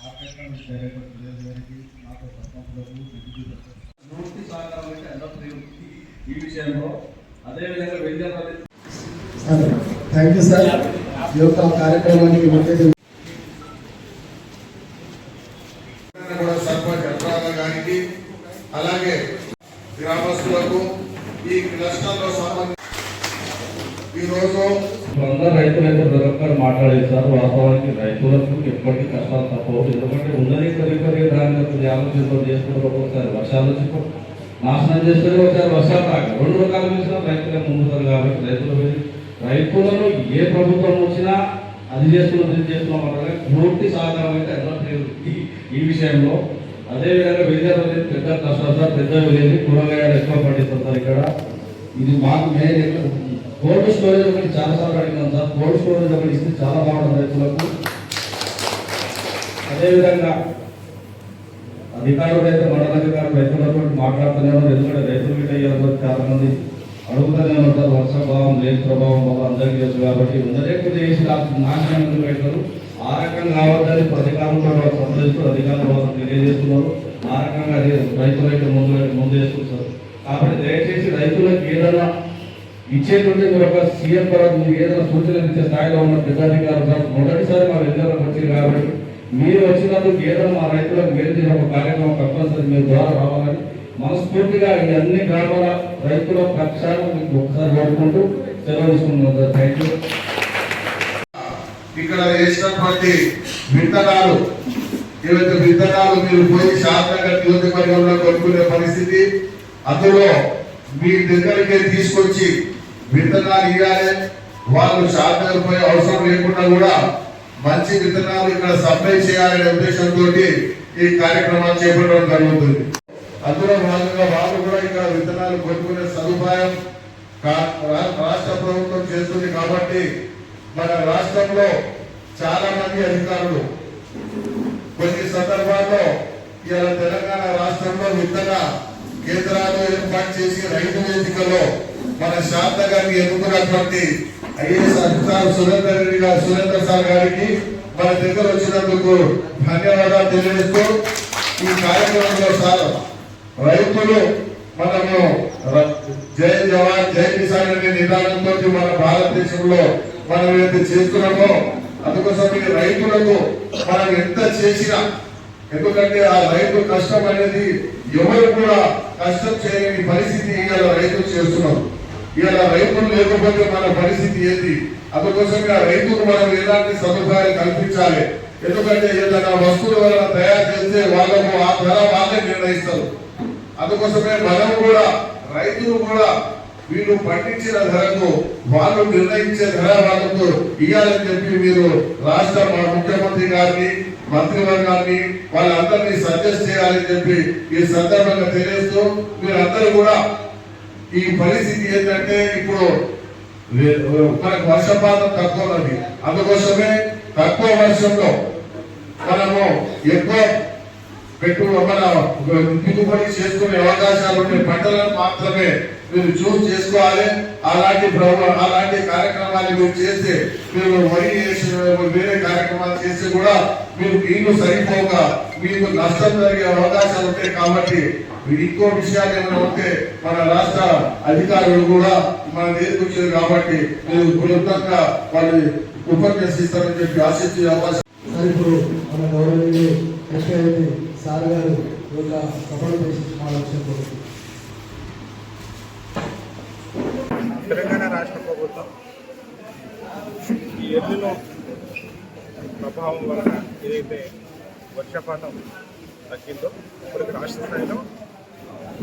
Market committee director Suresh గారికి, నాకు సర్పంచులకు, పూర్తి సహకారం అయితే అందరూ ఈ విషయంలో. అదేవిధంగా విద్యాపతి థ్యాంక్ యూ సార్. ఈ యొక్క కార్యక్రమానికి సర్పంచ్ అప్రాధ గారికి అలాగే గ్రామస్తులకు ఈ క్లస్టర్లో సంబంధించి ఈరోజు అందరూ రైతులైతే దొరకని మాట్లాడేస్తారు. వాస్తవానికి రైతులకు ఎప్పటికీ కష్టాలు తప్పవు. ఎందుకంటే ఉన్నది కొద్ది దాని ఆలోచనతో చేసుకుంటూ ఒక్కొక్కసారి వర్షాలు వచ్చి నాశనం చేసుకుని ఒకసారి వర్షాలు రాక రెండు రకాల విషయాలు రైతులే ముందుతారు. కాబట్టి రైతులను ఏ ప్రభుత్వం వచ్చినా అది చేస్తున్నాం అలాగే పూర్తి సహకారం అయితే అందరూ ఈ విషయంలో. అదేవిధంగా విద్యార్థులు పెద్ద కష్టాలు సార్, పెద్ద విలేజ్ కూరగాయలు ఎక్కువ పండిస్తారు సార్. ఇక్కడ ఇది మాకు మెయిన్ కోల్డ్ స్టోరేజ్ ఒకటి చాలాసార్లు అడిగినాం సార్. కోల్డ్ స్టోరేజ్ ఒకటి ఇస్తే చాలా బాగుంటుంది రైతులకు. అదేవిధంగా అధికారులు అయితే మండల అధికారులు రైతులతో మాట్లాడుతూనే ఉన్నారు. ఎందుకంటే రైతులు గిట్ట అయ్యారు చాలా మంది అడుగుతూనే ఉంటారు. వర్షాభావం లేని ప్రభావం వల్ల అందరికీ తెలుసు. కాబట్టి ఉందలేకుండా చేసి నాశనం పెట్టారు. ఆ రకంగా కావద్దని అధికారులతో సంప్రదిస్తూ అధికారులు వాళ్ళు తెలియజేస్తున్నారు. ఆ రకంగా రైతులైతే ముందు వేసుకుంటారు. కాబట్టి దయచేసి రైతులకు ఏదైనా ఇచ్చేటువంటి మీరు ఒక సీఎం తర్వాత మీరు ఏదైనా సూచనలు ఇచ్చే స్థాయిలో ఉన్న పెద్దాధికారులు మొదటిసారి మా విద్యార్థులకు వచ్చింది. కాబట్టి మీరు వచ్చినందుకు ఏదైనా మా రైతులకు వేరే ఒక కార్యక్రమం తప్పనిసరి మీ ద్వారా రావాలని మనస్ఫూర్తిగా ఈ అన్ని గ్రామాల రైతుల పక్షాలు మీకు ఒకసారి కోరుకుంటూ సెలవు తీసుకుంటున్నాం సార్. Thank you. ఇక్కడ వేసినటువంటి విత్తనాలు ఏవైతే విత్తనాలు మీరు పోయి శాంతంగా నియోజకవర్గంలో కొనుక్కునే పరిస్థితి, అందులో మీ దగ్గరికి తీసుకొచ్చి విత్తనాలు ఇవ్వాలి. వాళ్ళు శాంతంగా పోయే అవసరం లేకుండా కూడా మంచి విత్తనాలు ఇక్కడ సప్లై చేయాలనే ఉద్దేశంతో ఈ కార్యక్రమాలు చేపట్టడం జరుగుతుంది. అందులో భాగంగా వాళ్ళు కూడా ఇక్కడ విత్తనాలు కొనుక్కునే సదుపాయం రాష్ట్ర ప్రభుత్వం చేస్తుంది. కాబట్టి మన రాష్ట్రంలో చాలా మంది అధికారులు కొన్ని సందర్భాల్లో ఇలా తెలంగాణ రాష్ట్రంలో విత్తన కేంద్రాలు ఏర్పాటు చేసి రైతు వేదికలో మన శాంత గారిని ఎన్నుకున్నటువంటి ఐఏఎస్ అధికారులు సురేందర్ సార్ గారికి మన దగ్గర వచ్చినందుకు ధన్యవాదాలు తెలియజేస్తూ ఈ కార్యక్రమంలో సార్ రైతులు మనము జై జవాన్ జై కిసాన్ అనే నిదానంతో మన భారతదేశంలో మనం ఏదైతే చేస్తున్నామో అందుకోసం ఈ రైతులకు మనం ఎంత చేసినా, ఎందుకంటే ఆ రైతు కష్టం అనేది ఎవరు కూడా కష్టం చేయని పరిస్థితి ఇవాళ రైతులు చేస్తున్నారు. ఇవాళ రైతులు లేకపోతే మన పరిస్థితి ఏంటి? అందుకోసం ఆ రైతుకు మనం ఎలాంటి సదుపాయాలు కల్పించాలి. ఎందుకంటే ఏదైనా వస్తువుల వల్ల తయారు చేస్తే వాళ్ళకు ఆ ధర వాళ్ళే నిర్ణయిస్తారు. అందుకోసమే మనం కూడా రైతులు కూడా వీళ్ళు పండించిన ధరకు వాళ్ళు నిర్ణయించే ధర వాళ్ళకు ఇవ్వాలని చెప్పి మీరు రాష్ట్ర ముఖ్యమంత్రి గారిని మంత్రివర్గాన్ని వాళ్ళందరినీ సజెస్ట్ చేయాలని చెప్పి ఈ సందర్భంగా తెలియజేస్తూ మీరందరూ కూడా ఈ పరిస్థితి ఏంటంటే ఇప్పుడు మనకు వర్షపాతం తక్కువ ఉన్నది. అందుకోసమే తక్కువ వర్షంలో మనము ఎక్కువ మన దిగుబడి చేసుకునే అవకాశాలు ఉండే పంటలను మాత్రమే మీరు చూస్ చేసుకోవాలి. అలాంటి కార్యక్రమాలు మీరు చేస్తే మీరు వరి వేరే కార్యక్రమాలు చేస్తే కూడా మీరు నీళ్లు సరిపోక మీకు నష్టం జరిగే అవకాశాలు ఉంటాయి. కాబట్టి ఇంకో విషయాలు ఏమైనా ఉంటే మన రాష్ట్ర అధికారులు కూడా మన దగ్గరికి వచ్చారు కాబట్టి మీరు క్లుప్తంగా వాళ్ళు ఉపన్యసిస్తారని చెప్పి ఆశించే అవకాశం. ఇప్పుడు మన గౌరవనీయులు కృష్ణారెడ్డి సార్ గారు ఒక సభలు చేసి తెలంగాణ రాష్ట్ర ప్రభుత్వం ఈ ఎల్లులో ప్రభావం వలన ఏదైతే వర్షపాతం తగ్గిందో ఇప్పటికి రాష్ట్ర స్థాయిలో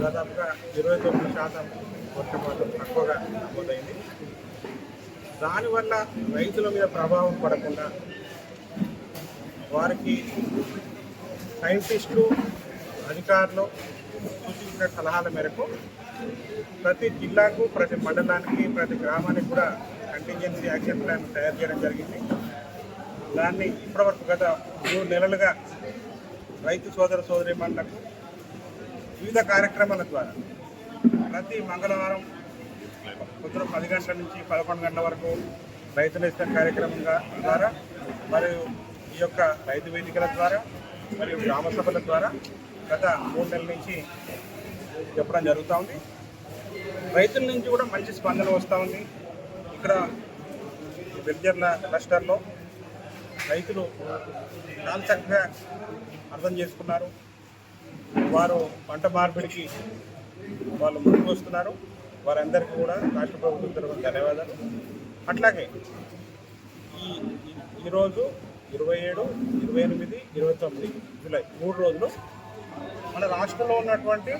దాదాపుగా 29% వర్షపాతం తక్కువగా నమోదైంది. దానివల్ల రైతుల మీద ప్రభావం పడకుండా వారికి సైంటిస్టులు అధికారులు సూచించిన సలహాల మేరకు ప్రతి జిల్లాకు, ప్రతి మండలానికి, ప్రతి గ్రామానికి కూడా కంటింజెన్సీ యాక్షన్ ప్లాన్ తయారు చేయడం జరిగింది. దాన్ని ఇప్పటివరకు గత 3 నెలలుగా రైతు సోదరీమణులకు వివిధ కార్యక్రమాల ద్వారా ప్రతి మంగళవారం పొద్దున 10 గంటల నుంచి 11 గంటల వరకు రైతు నేస్తం కార్యక్రమం ద్వారా మరియు ఈ యొక్క రైతు వేదికల ద్వారా మరియు గ్రామ సభల ద్వారా గత 3 నెలల నుంచి చెప్పడం జరుగుతూ ఉంది. రైతుల నుంచి కూడా మంచి స్పందన వస్తూ ఉంది. ఇక్కడ వెల్జర్ల క్లస్టర్లో రైతులు చాలా చక్కగా అర్థం చేసుకున్నారు. వారు పంట మార్పిడికి వాళ్ళు ముందుకు వస్తున్నారు. వారందరికీ కూడా రాష్ట్ర ప్రభుత్వం తరఫున ధన్యవాదాలు. అట్లాగే ఈరోజు 27, 28, 29 జూలై 3 రోజులు మన రాష్ట్రంలో ఉన్నటువంటి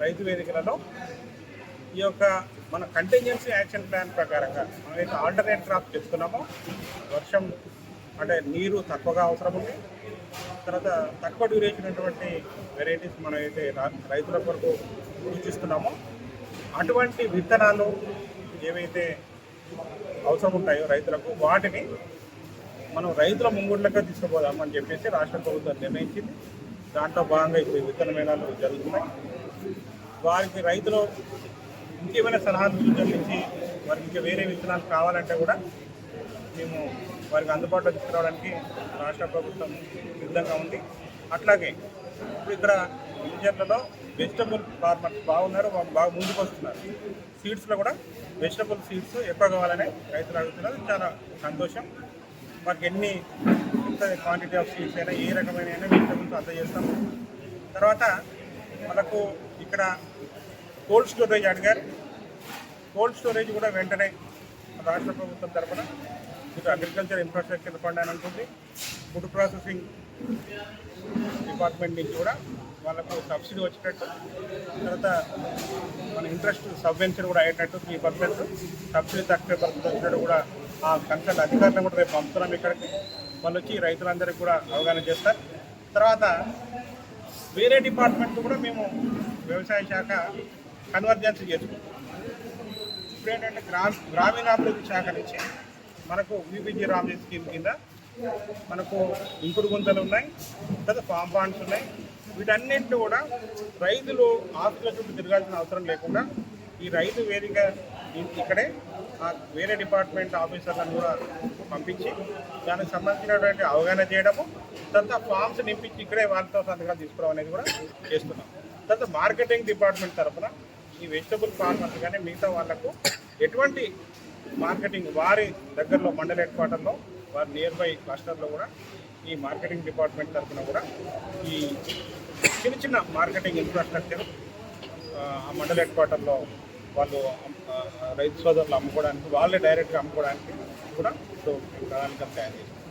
రైతు వేదికలలో ఈ యొక్క మన కంటింజెన్సీ యాక్షన్ ప్లాన్ ప్రకారంగా మనమైతే ఆల్టర్నేట్ క్రాప్ చెప్తున్నామో, వర్షం అంటే నీరు తక్కువగా అవసరం ఉంది, తర్వాత తక్కువ డ్యూరేషన్ అటువంటి వెరైటీస్ మనమైతే రైతుల కొరకు సూచిస్తున్నామో అటువంటి విత్తనాలు ఏవైతే అవసరం ఉంటాయో రైతులకు వాటిని మనం రైతుల ముంగుళ్ళగా తీసుకుపోదామని చెప్పేసి రాష్ట్ర ప్రభుత్వం నిర్ణయించింది. దాంట్లో భాగంగా ఇప్పుడు విత్తన మేళాలు జరుగుతున్నాయి. వారికి రైతులు ఇంకేమైనా సలహాలు సూచనలు ఇచ్చి వారికి ఇంకా వేరే విత్తనాలు కావాలంటే కూడా మేము వారికి అందుబాటులో తీసుకురావడానికి రాష్ట్ర ప్రభుత్వం సిద్ధంగా ఉంది. అట్లాగే ఇప్పుడు ఇక్కడ గిరిజనులలో వెజిటబుల్ ఫార్మర్స్ బాగున్నారు, బాగా ముందుకు వస్తున్నారు. సీడ్స్లో కూడా వెజిటబుల్ సీడ్స్ ఎక్కువ కావాలని రైతులు అడుగుతున్నారు. చాలా సంతోషం. మాకు ఎంత క్వాంటిటీ ఆఫ్ సీడ్స్ అయినా ఏ రకమైన వెజిటబుల్స్ అందజేస్తాము. తర్వాత మనకు ఇక్కడ కోల్డ్ స్టోరేజ్ అడిగారు. కోల్డ్ స్టోరేజ్ కూడా వెంటనే రాష్ట్ర ప్రభుత్వం తరఫున ఇటు అగ్రికల్చర్ ఇన్ఫ్రాస్ట్రక్చర్ ఫండ్ అని ఉంటుంది, ఫుడ్ ప్రాసెసింగ్ డిపార్ట్మెంట్ నుంచి కూడా వాళ్ళకు సబ్సిడీ వచ్చేటట్టు, తర్వాత మన ఇంట్రెస్ట్ సబ్వెన్షన్ కూడా అయ్యేటట్టు 3% సబ్సిడీ 30% వచ్చినట్టు కూడా ఆ కన్సల్ట్ అధికారులను కూడా రేపు పంపుతున్నాం ఇక్కడికి. వాళ్ళు వచ్చి రైతులందరికీ కూడా అవగాహన చేస్తారు. తర్వాత వేరే డిపార్ట్మెంట్ కూడా మేము వ్యవసాయ శాఖ కన్వర్జెన్స్ చేసుకుంటాం. ఇప్పుడు ఏంటంటే గ్రామీణాభివృద్ధి శాఖ నుంచి మనకు విబిజీ రామ్జీ స్కీమ్ కింద మనకు ఇంకుడు గుంతలు ఉన్నాయి, తర్వాత ఫామ్ బాండ్స్ ఉన్నాయి. వీటన్నింటినీ కూడా రైతులు ఆఫీసుల చుట్టూ తిరగాల్సిన అవసరం లేకుండా ఈ రైతు వేదిక ఇక్కడే వేరే డిపార్ట్మెంట్ ఆఫీసర్లను కూడా పంపించి దానికి సంబంధించినటువంటి అవగాహన చేయడము, తర్వాత ఫామ్స్ నింపించి ఇక్కడే వాళ్ళతో సంతకాలు తీసుకోవడం అనేది కూడా చేస్తున్నాం. తర్వాత మార్కెటింగ్ డిపార్ట్మెంట్ తరఫున ఈ వెజిటబుల్ ఫార్మర్స్ కానీ మిగతా వాళ్లకు ఎటువంటి మార్కెటింగ్ వారి దగ్గరలో మండల హెడ్ క్వార్టర్లో వారి నియర్ బై క్లస్టర్లో కూడా ఈ మార్కెటింగ్ డిపార్ట్మెంట్ తరఫున కూడా ఈ చిన్న మార్కెటింగ్ ఇన్ఫ్రాస్ట్రక్చర్ ఆ మండల హెడ్ క్వార్టర్లో వాళ్ళు రైతు సోదరులు అమ్ముకోవడానికి, వాళ్ళే డైరెక్ట్గా అమ్ముకోవడానికి కూడా ప్రణాళికలు తయారు చేస్తారు.